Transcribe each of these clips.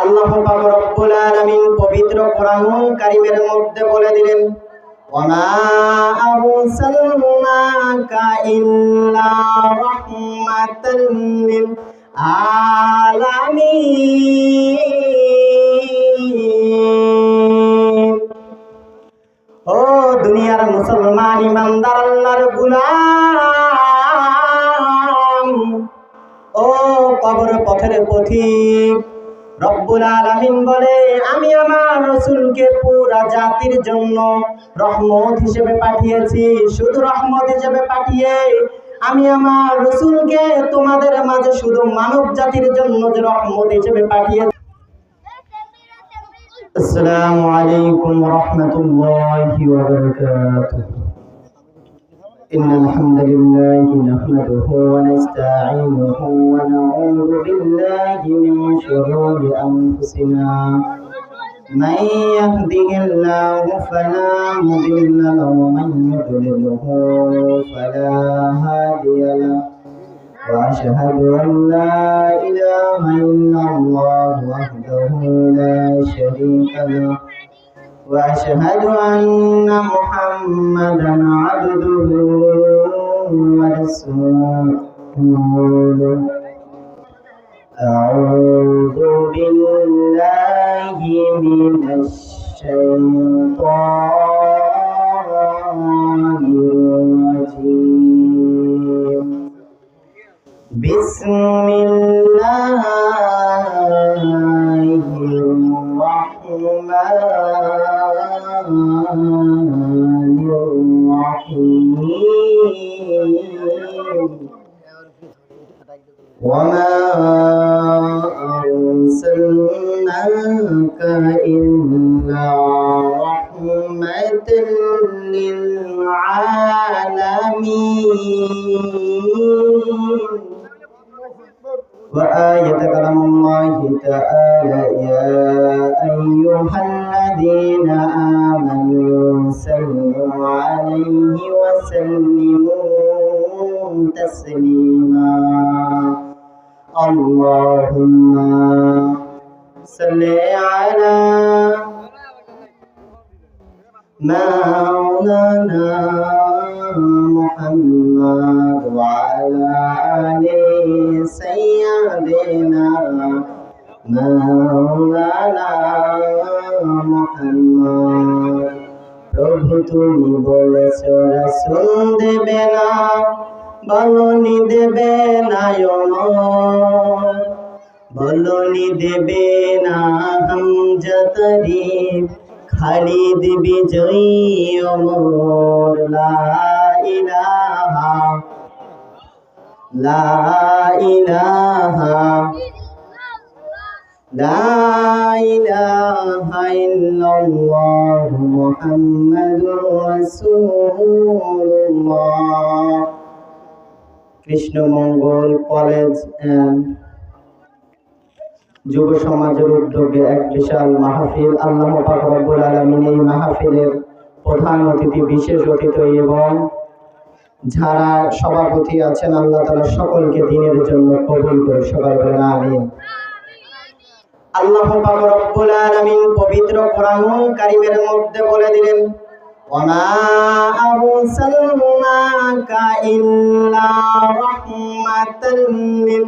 আল্লাহ পাক রব্বুল আলামিন পবিত্র কোরআনুল কারীমের মধ্যে বলে দিলেন, ওয়ামা আরসালনাকা ইল্লা রাহমাতাল লিল আলামিন। ও দুনিয়ার মুসলমান ইমানদার আল্লাহর গোলাম, ও কবর পথের পথিক, রব্বুল আলামিন বলে আমি আমার রাসূলকে পুরা জাতির জন্য রহমত হিসেবে পাঠিয়েছি। শুধু রহমত হিসেবে পাঠিয়ে আমি আমার রাসূলকে তোমাদের মাঝে শুধু মানব জাতির জন্য যে রহমত হিসেবে পাঠিয়েছি। আসসালামু আলাইকুম ওয়া রাহমাতুল্লাহি ওয়া বারাকাতুহু। إن الحمد لله نحمده ونستعينه ونعوذ بالله من شرور أنفسنا من يهده الله فلا مضل له ومن يضلله فلا هادي له وأشهد أن لا إله إلا الله وحده لا شريك له وأشهد أن محمدا عبده ورسوله. أعوذ بالله من الشيطان الرجيم. بسم الله الرحمن الرحيم. وما أرسلناك إلا رحمة للعالمين. وآية كلام الله تعالى يا أيها الذين آمنوا صلوا عليه وسلموا تسليما. اللهم صل على مولانا محمد وعلى آل سيدنا مولانا محمد. প্রভু তুমি বলেছ রাসূল দেবে না, বলনি দেবে না ওমর, বলনি দেবে না হামজা তারিফ, খালিদ বিজয়ী ওমর। লা ইলাহা লা ইলাহা লা ইলাহা ইল্লাল্লাহ মুহাম্মাদুর রাসূলুল্লাহ। কৃষ্ণমঙ্গল কলেজ এন্ড যুব সমাজের উদ্যোগে এক বিশাল মাহফিল। আল্লাহ পাক রব্বুল আলামিন এই মাহফিলের প্রধান অতিথি, বিশেষ অতিথি এবং যারা সভাপতি আছেন আল্লাহ তাআলা সকলকে দ্বীনের জন্য কবুল করে সবাই বলেন আমিন। আল্লাহ পাক রব্বুল আলামিন পবিত্র কোরআনুল কারীমের মধ্যে বলে দিলেন, ওয়ামা আরসালনাকা ইল্লা রাহমাতাল লিল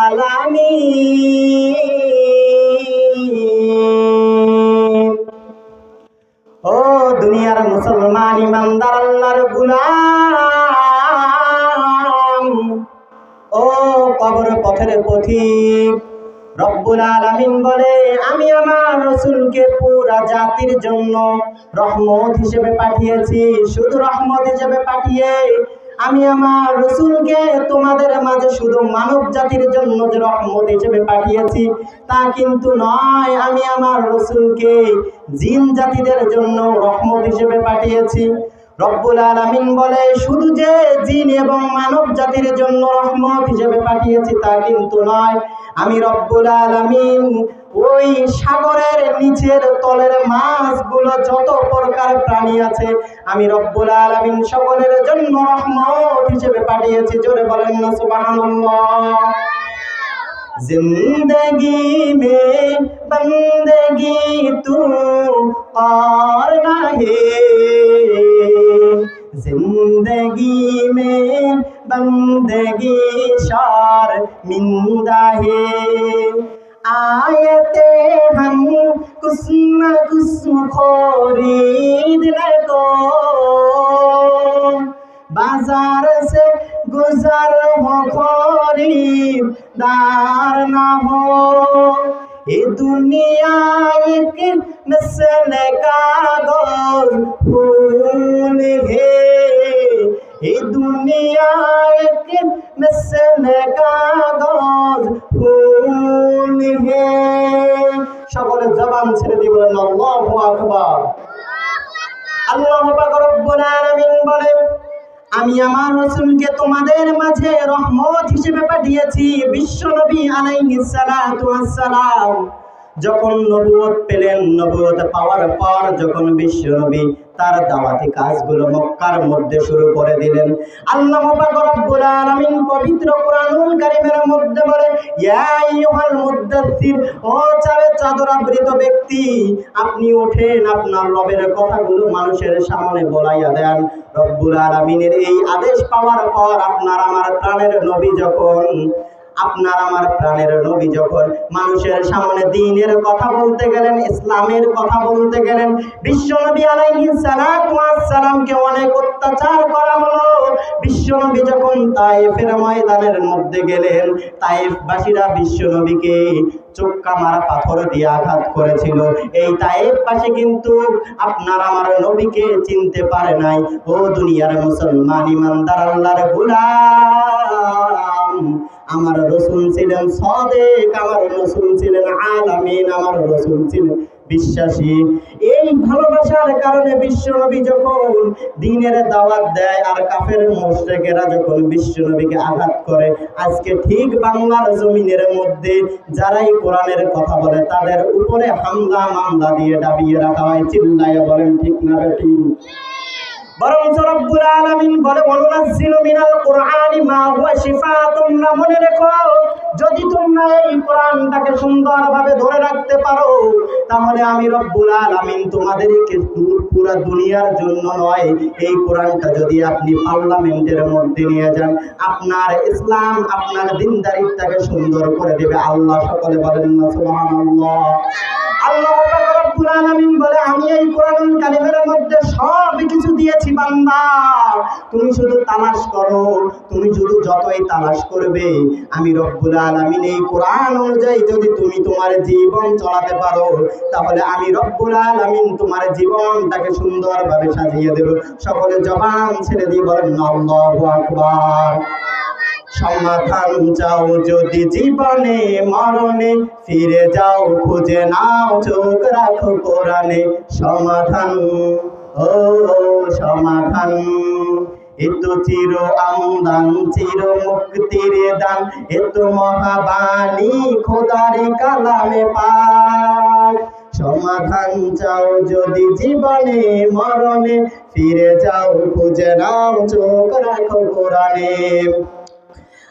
আলামিন। ও দুনিয়ার মুসলমান ইমানদার আল্লাহর গোলাম, ও কবর পথের পথিক, রব্বুল আলামিন বলে আমি আমার রাসূলকে পুরা জাতির জন্য রহমত হিসেবে পাঠিয়েছি। শুধু রহমত হিসেবে পাঠিয়ে আমি আমার রাসূলকে তোমাদের মাঝে শুধু মানব জাতির জন্য যে রহমত হিসেবে পাঠিয়েছি তা কিন্তু নয়। আমি আমার রাসূলকে জিন জাতিদের জন্য রহমত হিসেবে পাঠিয়েছি। রব্বুল আলামিন বলে শুধু যে জিন এবং মানব জাতির জন্য রহমত হিসেবে পাঠিয়েছি তা কিন্তু নয়। আমি রব্বুল আলামিন ওই সাগরের নিচের তলের মাছগুলো যত প্রকার প্রাণী আছে আমি রব্বুল আলামিন সকলের জন্য রহমত হিসেবে পাঠিয়েছি। জোরে বলেন না সুবহানাল্লাহ। जिंदगी में बंदगी तू करना है, जिंदगी में बंदगी शर्मिंदा है। आए थे हम कुछ न कुछ खरीदने को, बाजार से गुजर हो खरीदार ना हो। ये दुनिया एक मिसल कागज फूल है, ये दुनिया एक मिसल कागज फूल है। সকলে জবান ছেড়ে দিয়ে বলেন আল্লাহু আকবার। আল্লাহ পাক রব্বুল আলামিন বলেন, আমি আমার রাসূলকে তোমাদের মাঝে রহমত হিসেবে পাঠিয়েছি। বিশ্ব নবী আলাইহিস সালাতু ওয়াস সালাম যখন নবুয়ত পেলেন, নবুয়ত পাওয়ার পর যখন বিশ্ব নবী তার দাওয়াতি কাজগুলো মক্কার মধ্যে শুরু করে দিলেন, আল্লাহ পাক রব্বুল আলামিন পবিত্র কোরআনুল কারীমের মধ্যে বলে, ইয়া আইয়ুহাল মুদ্দাসসির, ও চাদর আবৃত ব্যক্তি, আপনি ওঠেন, আপনার রবের কথাগুলো মানুষের সামনে বলাইয়া দেন। রব্বুল আলামিনের এই আদেশ পাওয়ার পর আপনার আমার প্রাণের নবী যখন মানুষের সামনে দ্বীনের কথা বলতে গেলেন, ইসলামের কথা বলতে গেলেন, বিশ্ব নবী আলাইহিস সালাতু ওয়াস সালামকে অনেক অত্যাচার করা হলো। বিশ্ব নবী যখন তায়েফের ময়দানের মধ্যে গেলেন, তায়েফবাসীরা বিশ্ব নবীকে চোক্কা মারা পাথর দিয়ে আঘাত করেছিল। এই তায়েফবাসী কিন্তু আপনার আমার নবীকে চিনতে পারে নাই। ও দুনিয়ার মুসলমান ইমানদার আল্লাহর গোলাম, আমার রাসূল ছিলেন সাদিক, আমার রাসূল ছিলেন আলামিন, আমার রাসূল ছিলেন বিশ্বাসী। এই ভালোবাসার কারণে বিশ্ব নবী যখন দ্বীনের দাওয়াত দেয় আর কাফের মুশরিকেরা যখন বিশ্ব নবীকে আঘাত করে, আজকে ঠিক বাংলার জমিনের মধ্যে যারাই কোরআনের কথা বলে তাদের উপরে হামলা মামলা দিয়ে দাবিয়ে রাখা হয়। চিল্লাইয়া বলেন ঠিক না বেঠিক? বরং রব্বুল আলামিন বলে, ওয়ানুনাজ্জিলু মিনাল কুরআনি মা হুয়া শিফা। তোমরা মনে রেখো, যদি তোমরা এই কোরআনটাকে সুন্দরভাবে ধরে রাখতে পারো, তাহলে আমি রব্বুল আলামিন তোমাদেরকে পুরো দুনিয়ার জন্য নয়, এই কোরআনটা যদি আপনি পার্লামেন্টের মধ্যে নিয়ে যান, আপনার ইসলাম, আপনার দিনদারিত্বটাকে সুন্দর করে দেবে আল্লাহ। সকলে বলেন না সুবহানাল্লাহ। আল্লাহ পাক রব্বুল আলামিন বলে, আমি এই কোরআনুল কারীমের মধ্যে সব কিছু দিয়েছি বান্দা, তুমি শুধু তালাশ করো। তুমি শুধু যতই তালাশ করবে, আমি রব্বুল আলামিন এই কোরআন অনুযায়ী যদি তুমি তোমার জীবন চালাতে পারো, তাহলে আমি রব্বুল আলামিন তোমার জীবনটাকে সুন্দরভাবে সাজিয়ে দেব। সকলে জবান ছেড়ে দিয়ে বলেন আল্লাহু আকবার। সমাধান চাও যদি জীবনে মরণে, ফিরে যাও খুঁজে নাও, চোখ রাখো কোরআনে। সমাধান, ও সমাধান, এতো চির আমদান, চির মুক্তির দান, এতো মহাবাণী খোদার কালামে পাক। সমাধান চাও যদি জীবনে মরণে, ফিরে যাও খুঁজে নাও, চোখ রাখো কোরআনে।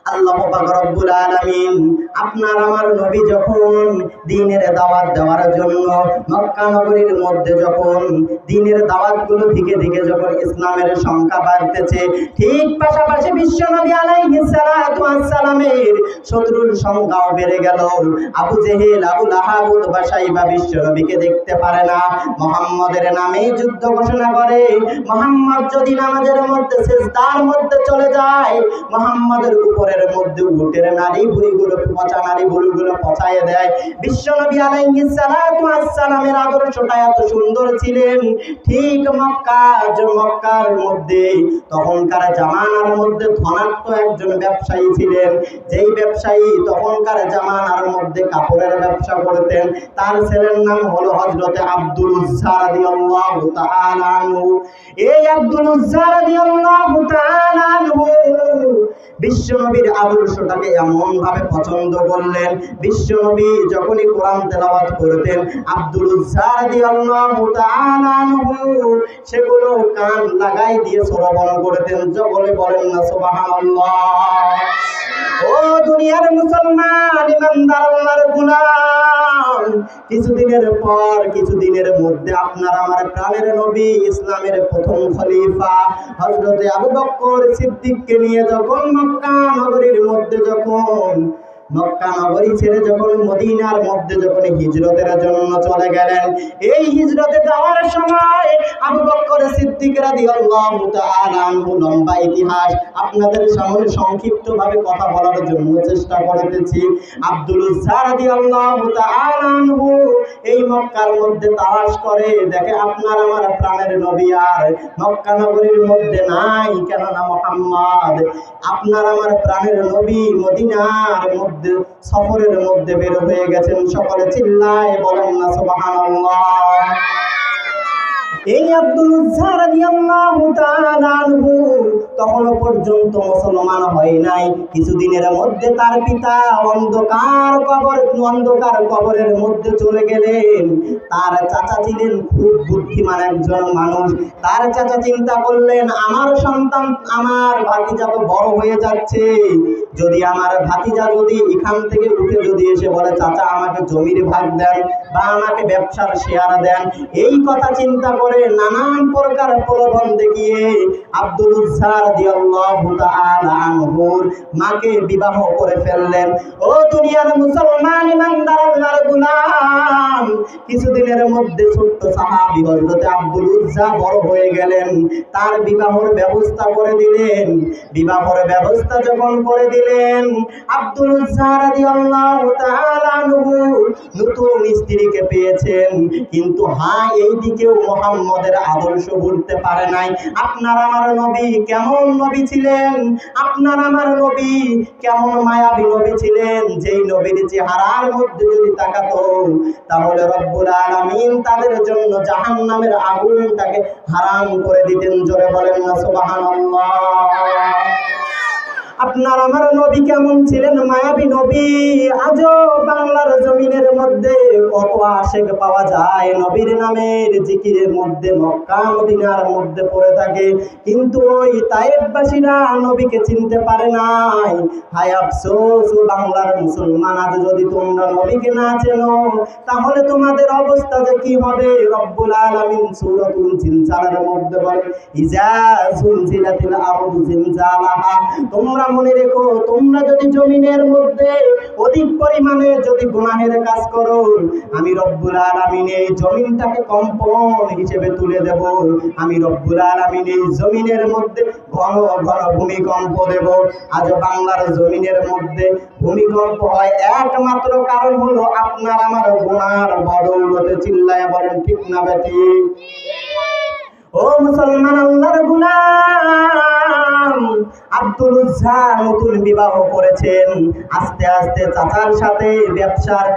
আল্লাহ পাক রব্বুল আলামিন আপনার আমার নবী যখন দ্বীনের দাওয়াত দেওয়ার জন্য মক্কা নগরীর মধ্যে যখন দ্বীনের দাওয়াতগুলো দিকে দিকে যখন ইসলামের সংখ্যা বাড়তেছে, ঠিক পাশাপাশি বিশ্ব নবী আলাইহিস সালাতু ওয়াস সালামের শত্রুর সংখ্যাও বেড়ে গেল। আবু জেহেল, আবু লাহাব, উতবা সাইবা বিশ্ব নবীকে দেখতে পারে না, মুহাম্মদের নামে যুদ্ধ ঘোষণা করে। মুহাম্মদ যদি নামাজের মধ্যে সিজদার মধ্যে চলে যায়, মুহাম্মদের উপরের মধ্যে উটের নারী ভুঁড়িগুলো, পচা নারী ভুঁড়িগুলো পচায় দেয়। বিশ্ব নবী আলাইহিস সালাতু ওয়াস সালামের আদর্শটা এত সুন্দর ছিলেন, ঠিক মক্কার মধ্যে তখনকার জামানার মধ্যে ধনাঢ্য একজন ব্যবসায়ী ছিলেন, যেই ব্যবসায়ী তখনকার জামানার মধ্যে কাপড়ের ব্যবসা করতেন। তার ছেলের নাম হলো হযরতে আব্দুল উজ্জা রাদিয়াল্লাহু তাআলা আনহু। এই আব্দুল উজ্জা রাদিয়াল্লাহু তাআলা আনহু বিশ্বনবীর আদর্শটাকে এমন ভাবে পছন্দ করলেন, বিশ্বনবী যখনই কোরআন তেলাওয়াত করতেন আব্দুল উজ্জা রাদিয়াল্লাহু তাআলা আনহু সেগুলো কান লাগাই দিয়ে শ্রবণ করতেন। বলে বলেন না সুবহানাল্লাহ। ও দুনিয়ার মুসলমান ইমানদার আল্লাহর গোলাম, কিছুদিনের মধ্যে আপনার আমার প্রাণের নবী ইসলামের প্রথম খলিফা হযরত আবু বকর সিদ্দিককে নিয়ে যখন মক্কা নগরী ছেড়ে যখন মদিনার মধ্যে যখন হিজরতের জন্য চলে গেলেন, এই হিজরতে যাওয়ার সময় আবু বকর সিদ্দিক রাদিয়াল্লাহু তাআলা আনহু লম্বা ইতিহাস আপনাদের সামনে সংক্ষিপ্তভাবে কথা বলার জন্য চেষ্টা করতেছি। আব্দুল উজ্জা রাদিয়াল্লাহু তাআলা আনহু এই মক্কার মধ্যে তালাশ করে দেখে আপনার আমার প্রাণের নবী আর মক্কা নগরীর মধ্যে নাই, কেননা মুহাম্মদ আপনার আমার প্রাণের নবী মদিনার মধ্যে সফরের মধ্যে বের হয়ে গেছেন। সকলে চিল্লায় বলেন না সুবহানাল্লাহ। এই আব্দুল উজ্জা রাদিয়াল্লাহু তাআলা আনহু তখনও পর্যন্ত মুসলমান হয় নাই। কিছুদিনের মধ্যে তার পিতা অন্ধকার কবরের মধ্যে চলে গেলেন। তার চাচা ছিলেন খুব বুদ্ধিমান একজন মানুষ। তার চাচা চিন্তা করলেন, আমার সন্তান আমার ভাতিজা তো বড় হয়ে যাচ্ছে, যদি আমার ভাতিজা যদি এখান থেকে উঠে যদি এসে বলে চাচা আমাকে জমির ভাগ দেন বা আমাকে ব্যবসার শেয়ার দেন, এই কথা চিন্তা করে নানান প্রকার প্রলোভন দেখিয়ে আব্দুল উজ্জা রাদিয়াল্লাহু তাআলা আনহুর মাকে বিবাহ করে ফেললেন। ও দুনিয়ার মুসলমান ইমানদার আল্লাহর গোলাম, কিছুদিনের মধ্যে ছোট্ট সাহাবী হযরত আব্দুল উজ্জা বড় হয়ে গেলেন। তার বিবাহের ব্যবস্থা করে দিলেন। বিবাহের ব্যবস্থা যখন করে দিলেন, আব্দুল উজ্জা রাদিয়াল্লাহু তাআলা আনহু নতুন স্ত্রীকে পেয়েছেন, কিন্তু এই দিকেও মুহাম্মদের আদর্শ ভুলতে পারে নাই। আপনার আমার নবী কেমন নবী ছিলেন, আপনার আমার নবী কেমন মায়াবী নবী ছিলেন, যেই নবীর চেহারার মধ্যে যদি তাকাতো তাহলে রব্বুল আলামিন তাদের জন্য জাহান্নামের আগুনটাকে হারাম করে দিতেন। জোরে বলেন না সুবহানাল্লাহ। আপনার আমার নবী কেমন ছিলেন, মায়াবী নবী। আজও বাংলার জমিনের মধ্যে কত আশেক পাওয়া যায় নবীর নামের জিকিরের মধ্যে, মক্কা মদিনার মধ্যে পড়ে থাকে, কিন্তু ওই তায়েফবাসীরা নবীকে চিনতে পারে নাই। হায় আফসোস বাংলার মুসলমান, আজ যদি তোমরা নবীকে না চেনো তাহলে তোমাদের অবস্থা যে কি হবে। রব্বুল আলামিন সূরাতুল জিলজালের মধ্যে বলে, ইজা যুলজিলাতিল আরদু জিলজালাহা, তোমরা মনে রেখো তোমরা যদি জমিনের মধ্যে অধিক পরিমাণে যদি গুনাহের কাজ করো, আমি রব্বুল আলামিন এই জমিনটাকে কম্পন হিসেবে তুলে দেব। আমি রব্বুল আলামিন এই জমিনের মধ্যে ঘন ঘন ভূমিকম্প দেব। আজ বাংলার জমিনের মধ্যে ভূমিকম্প হয় একমাত্র কারণ হলো আপনার আমার গুনার বদৌলতে। চিল্লায় বলেন ঠিক না বেঠিক? ও মুসলমান আল্লাহর গোলাম, আব্দুল উজ্জা নতুন বিবাহ করেছেন। আস্তে আস্তে চাচার সাথে ব্যবসার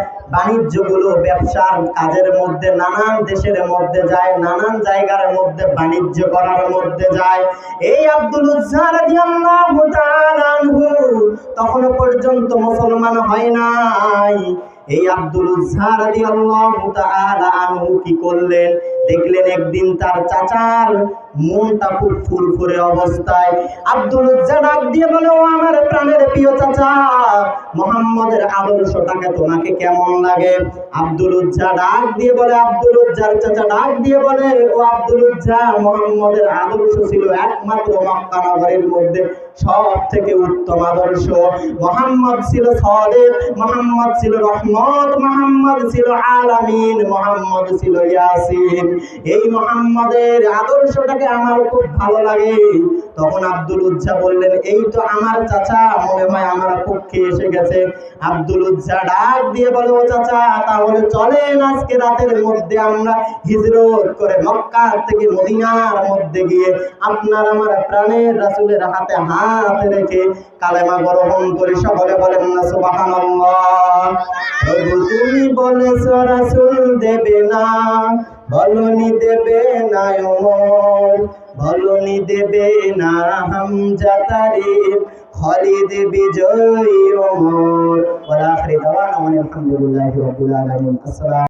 কাজের মধ্যে নানান দেশের মধ্যে যায়, নানান জায়গার মধ্যে বাণিজ্য করার মধ্যে যায়। এই আব্দুল উজ্জা রাদিয়াল্লাহু তাআলা আনহু তখনও পর্যন্ত মুসলমান হয় নাই। এই আব্দুল উজ্জা রাদিয়াল্লাহু তাআলা আনহু কি করলেন, দেখলেন একদিন তার চাচার মনটা খুব ফুরফুরে অবস্থায়। আব্দুল উজ্জা ডাক দিয়ে বলে, ও আমার প্রাণের প্রিয় চাচা, মুহাম্মদের আদর্শটাকে তোমাকে কেমন লাগে? আব্দুল উজ্জা ডাক দিয়ে বলে, আব্দুল উজ্জার চাচা ডাক দিয়ে বলে, ও আব্দুল উজ্জা, মুহাম্মদের আদর্শ ছিল একমাত্র মক্কা নগরীর মধ্যে সব থেকে উত্তম আদর্শ। মুহাম্মদ ছিল সাদিক, মুহাম্মদ ছিল রহমত, মুহাম্মদ ছিল আলামিন, মুহাম্মদ ছিল ইয়াসিন। এই মুহাম্মদের আদর্শটাকে আমার খুব ভালো লাগে। তখন আব্দুল উজ্জা বললেন, এই তো আমার চাচা মনে হয় আমার পক্ষে এসে গেছে। আব্দুল উজ্জা ডাক দিয়ে বলে, ও চাচা, তাহলে চলেন আজকে রাতের মধ্যে আমরা হিজরত করে মক্কা থেকে মদিনার মধ্যে গিয়ে আপনার আমার প্রাণের রাসূলের হাতে হাত রেখে কালেমা গ্রহণ করি। সকলে বলেন না সুবহানাল্লাহ। প্রভু তুমি বলেছো রাসূল দেবে না, বলনি দেবে না ওমর, বলনি দেবে না হামজা তারিফ, খালিদ বিজয়ী ওমর। ওয়া আখিরি দাওয়ানা আলহামদুলিল্লাহি রাব্বিল আলামিন। আসসালামু